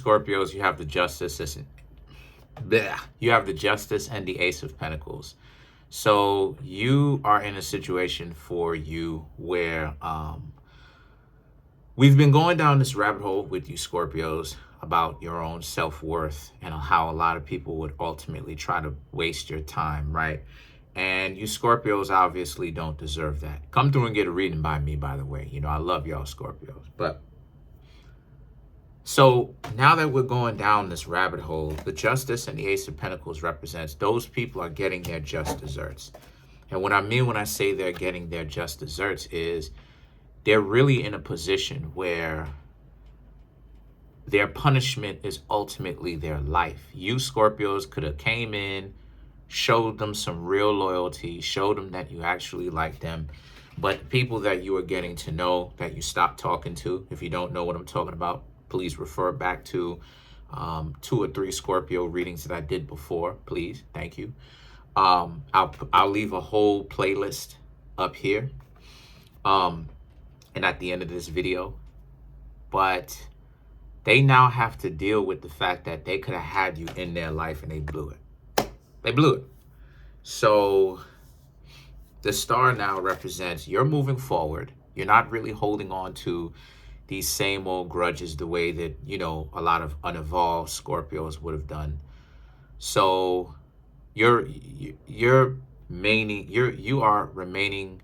Scorpios, you have the Justice. You have the Justice and the Ace of Pentacles. So you are in a situation for you where we've been going down this rabbit hole with you Scorpios about your own self-worth and how a lot of people would ultimately try to waste your time, right? And you Scorpios obviously don't deserve that. Come through and get a reading by me, by the way. You know, I love y'all Scorpios. But so now that we're going down this rabbit hole, the Justice and the Ace of Pentacles represents those people are getting their just desserts. And what I mean when I say they're getting their just desserts is they're really in a position where their punishment is ultimately their life. You Scorpios could have came in, showed them some real loyalty, showed them that you actually like them. But people that you are getting to know, that you stopped talking to, if you don't know what I'm talking about, please refer back to 2 or 3 Scorpio readings that I did before, please. Thank you. I'll leave a whole playlist up here and at the end of this video. But they now have to deal with the fact that they could have had you in their life and they blew it. They blew it. So the star now represents you're moving forward. You're not really holding on to these same old grudges the way that, you know, a lot of unevolved Scorpios would have done. So you are remaining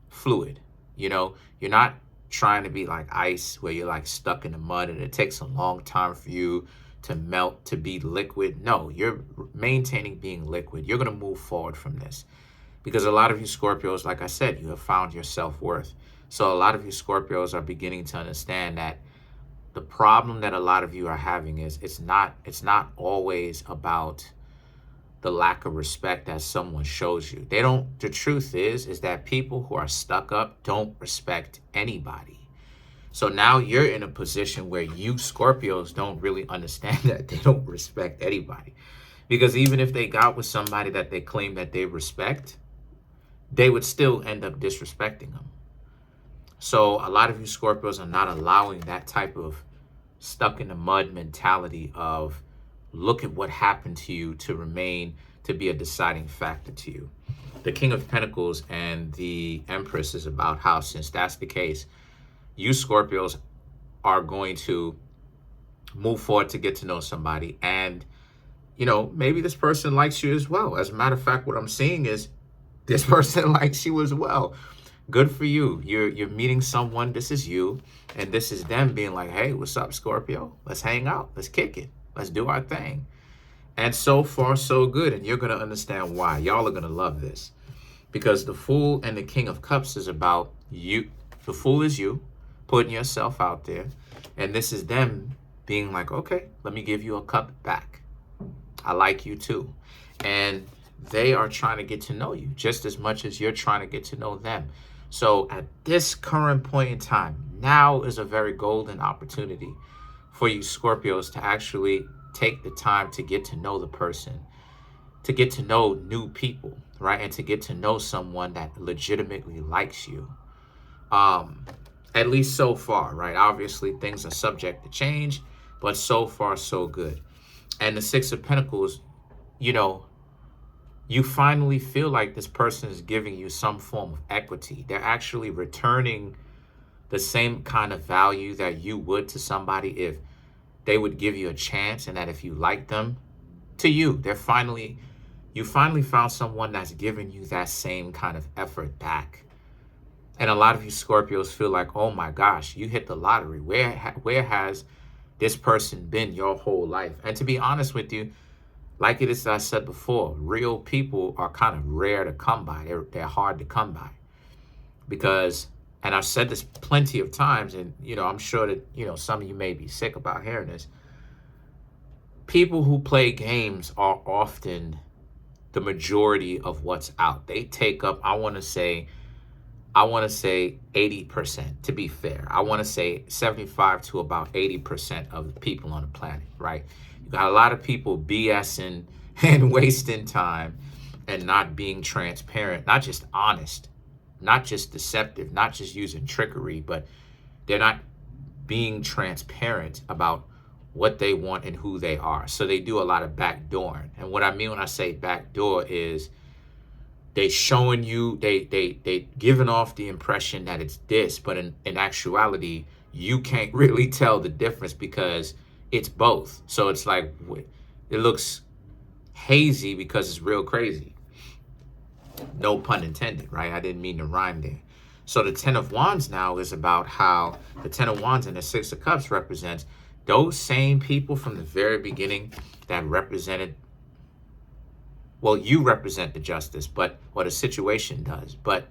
fluid. You know, you're not trying to be like ice where you're like stuck in the mud and it takes a long time for you to melt, to be liquid. No, you're maintaining being liquid. You're going to move forward from this because a lot of you Scorpios, like I said, you have found your self-worth. So a lot of you Scorpios are beginning to understand that the problem that a lot of you are having is it's not always about the lack of respect that someone shows you. The truth is that people who are stuck up don't respect anybody. So now you're in a position where you Scorpios don't really understand that they don't respect anybody. Because even if they got with somebody that they claim that they respect, they would still end up disrespecting them. So a lot of you Scorpios are not allowing that type of stuck in the mud mentality of look at what happened to you to be a deciding factor to you. The King of Pentacles and the Empress is about how, since that's the case, you Scorpios are going to move forward to get to know somebody. And, you know, maybe this person likes you as well. As a matter of fact, what I'm seeing is this person likes you as well. Good for you. You're meeting someone. This is you. And this is them being like, hey, what's up, Scorpio? Let's hang out. Let's kick it. Let's do our thing. And so far, so good. And you're going to understand why. Y'all are going to love this. Because the Fool and the King of Cups is about you. The Fool is you putting yourself out there. And this is them being like, okay, let me give you a cup back. I like you too. And they are trying to get to know you just as much as you're trying to get to know them. So at this current point in time, now is a very golden opportunity for you Scorpios to actually take the time to get to know the person, to get to know new people, right? And to get to know someone that legitimately likes you. At least so far, right? Obviously, things are subject to change, but so far, so good. And the Six of Pentacles, you know, you finally feel like this person is giving you some form of equity. They're actually returning the same kind of value that you would to somebody if they would give you a chance, and that if you like them, to you. You finally found someone that's giving you that same kind of effort back. And a lot of you Scorpios feel like, oh my gosh, you hit the lottery. Where has this person been your whole life? And to be honest with you, like it is, I said before, real people are kind of rare to come by. They're hard to come by. Because, and I've said this plenty of times, and, you know, I'm sure that, you know, some of you may be sick about hearing this. People who play games are often the majority of what's out. They take up, I want to say 80%, to be fair. I want to say 75 to about 80% of the people on the planet, right? You got a lot of people BSing and wasting time and not being transparent, not just honest, not just deceptive, not just using trickery, but they're not being transparent about what they want and who they are. So they do a lot of backdooring. And what I mean when I say backdoor is they showing you, they giving off the impression that it's this, but in actuality, you can't really tell the difference because it's both. So it's like, it looks hazy because it's real crazy. No pun intended, right? I didn't mean to rhyme there. So the Ten of Wands now is about how the Ten of Wands and the Six of Cups represents those same people from the very beginning that represented, well, you represent the justice, but what a situation does. But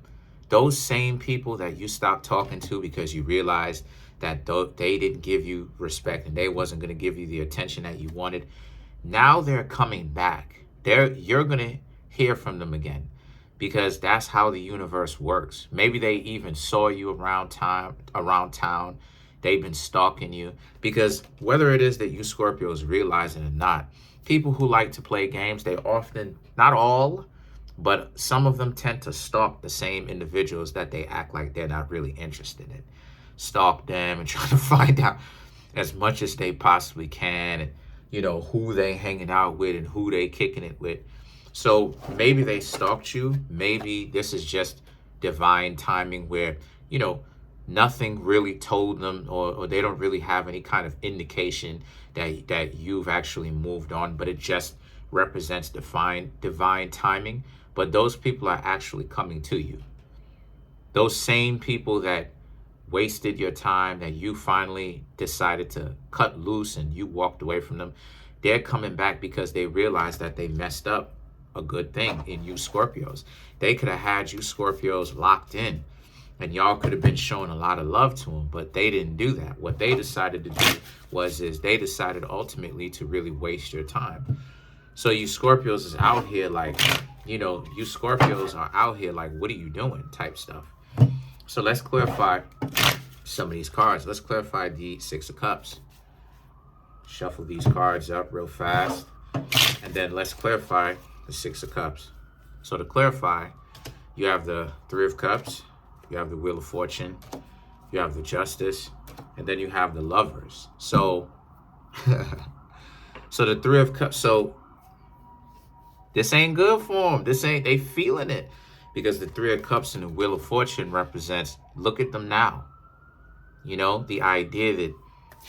those same people that you stopped talking to because you realized that they didn't give you respect and they wasn't going to give you the attention that you wanted, now they're coming back. You're going to hear from them again, because that's how the universe works. Maybe they even saw you around town. They've been stalking you, because whether it is that you Scorpios realize it or not, people who like to play games, they often, not all, but some of them tend to stalk the same individuals that they act like they're not really interested in. Stalk them and try to find out as much as they possibly can, and who they hanging out with and who they kicking it with. So maybe they stalked you. Maybe this is just divine timing where, nothing really told them, or they don't really have any kind of indication that you've actually moved on, but it just represents divine timing. But those people are actually coming to you. Those same people that wasted your time, that you finally decided to cut loose and you walked away from them, they're coming back because they realized that they messed up a good thing in you Scorpios. They could have had you Scorpios locked in and y'all could have been showing a lot of love to them, but they didn't do that. What they decided to do is they decided ultimately to really waste your time. So you Scorpios is out here like, you Scorpios are out here like, what are you doing type stuff. So let's clarify some of these cards. Let's clarify the Six of Cups. Shuffle these cards up real fast. And then let's clarify the Six of Cups. So to clarify, you have the Three of Cups, you have the Wheel of Fortune, you have the Justice, and then you have the Lovers. So, so the Three of Cups, so this ain't good for them. They feeling it. Because the Three of Cups and the Wheel of Fortune represents, look at them now. The idea that,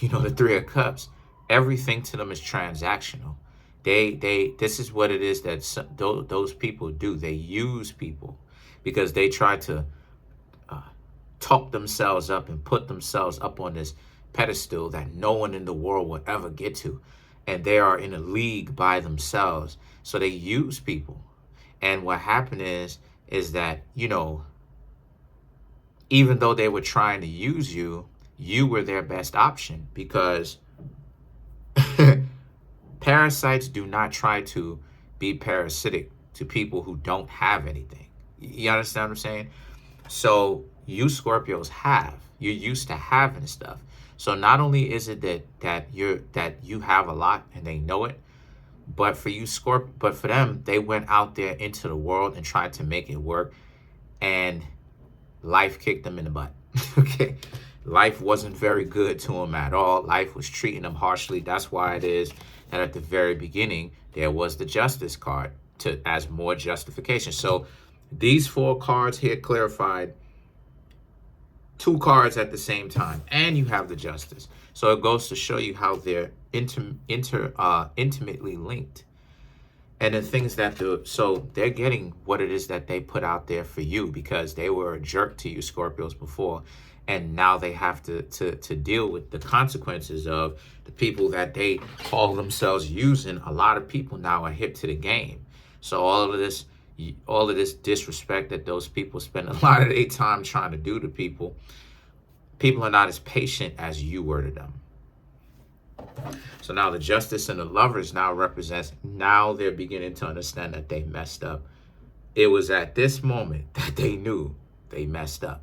the Three of Cups, everything to them is transactional. This is what it is that those people do. They use people because they try to talk themselves up and put themselves up on this pedestal that no one in the world will ever get to. And they are in a league by themselves. So they use people. And what happened is that, even though they were trying to use you, you were their best option, because parasites do not try to be parasitic to people who don't have anything. You understand what I'm saying? So you Scorpios you're used to having stuff. So not only is it that you have a lot and they know it, but for you but for them, they went out there into the world and tried to make it work, and life kicked them in the butt. Okay. Life wasn't very good to them at all. Life was treating them harshly. That's why it is that at the very beginning, there was the Justice card as more justification. So these four cards here clarified two cards at the same time, and you have the Justice. So it goes to show you how they're intimately linked. And the things that so they're getting what it is that they put out there for you, because they were a jerk to you Scorpios before. And now they have to deal with the consequences of the people that they call themselves using. A lot of people now are hip to the game. So all of this disrespect that those people spend a lot of their time trying to do to people are not as patient as you were to them. So now the Justice and the Lovers now represents, now they're beginning to understand that they messed up. It was at this moment that they knew they messed up.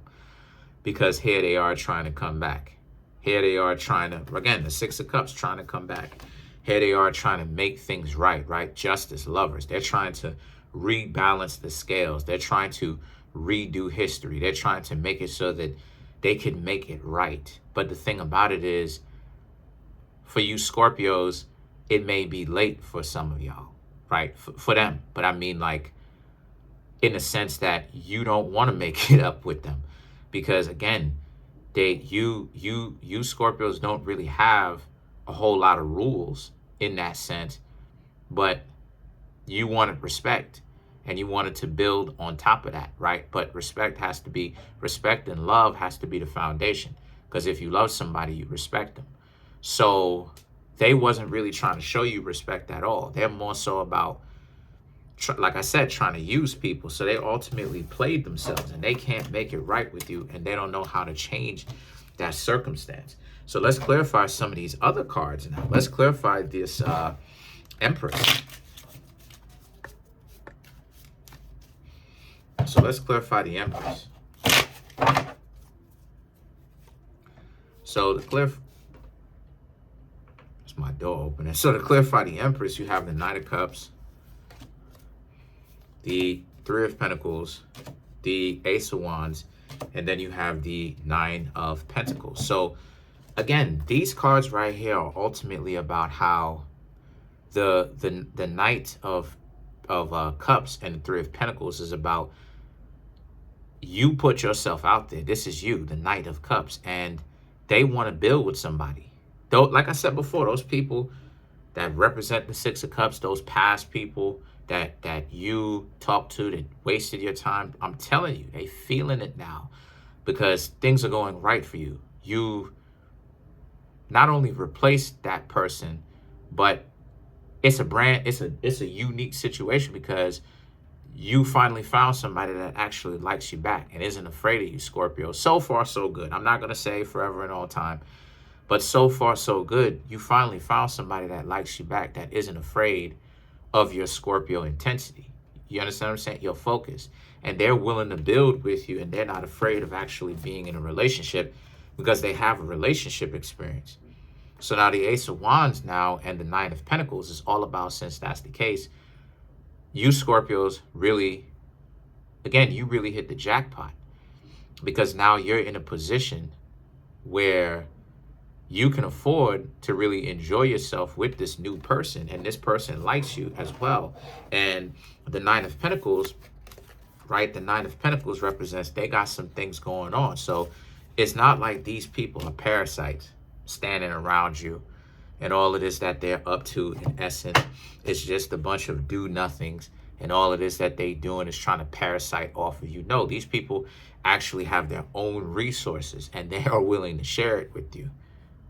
Because here they are trying to come back. Here they are trying to, again, the Six of Cups trying to come back. Here they are trying to make things right? Justice, Lovers. They're trying to rebalance the scales. They're trying to redo history. They're trying to make it so that they can make it right. But the thing about it is, for you Scorpios, it may be late for some of y'all, right? For them. But I mean, like, in the sense that you don't want to make it up with them. Because again, you Scorpios don't really have a whole lot of rules in that sense, but you wanted respect and you wanted to build on top of that, right? But respect and love has to be the foundation, because if you love somebody, you respect them. So they wasn't really trying to show you respect at all. They're more so about, like I said, trying to use people. So they ultimately played themselves, and they can't make it right with you, and they don't know how to change that circumstance. So let's clarify some of these other cards now. Let's clarify this Empress. So let's clarify the Empress. So that's my door opening. So to clarify the Empress, you have the Knight of Cups, the Three of Pentacles, the Ace of Wands, and then you have the Nine of Pentacles. So again, these cards right here are ultimately about how the Knight of Cups and the Three of Pentacles is about you put yourself out there. This is you, the Knight of Cups, and they want to build with somebody. Though, like I said before, those people that represent the Six of Cups, those past people that you talked to that wasted your time, I'm telling you, they feeling it now because things are going right for you. You not only replaced that person, but it's a unique situation because you finally found somebody that actually likes you back and isn't afraid of you, Scorpio. So far, so good. I'm not going to say forever and all time, but so far, so good. You finally found somebody that likes you back, that isn't afraid of your Scorpio intensity. You understand what I'm saying? Your focus. And they're willing to build with you, and they're not afraid of actually being in a relationship because they have a relationship experience. So now the Ace of Wands now and the Nine of Pentacles is all about, since that's the case, you Scorpios really, again, you really hit the jackpot because now you're in a position where you can afford to really enjoy yourself with this new person, and this person likes you as well. And the Nine of Pentacles, right? The Nine of Pentacles represents they got some things going on. So it's not like these people are parasites standing around you and all it is that they're up to. In essence, it's just a bunch of do-nothings, and all it is that they doing is trying to parasite off of you. No, these people actually have their own resources, and they are willing to share it with you.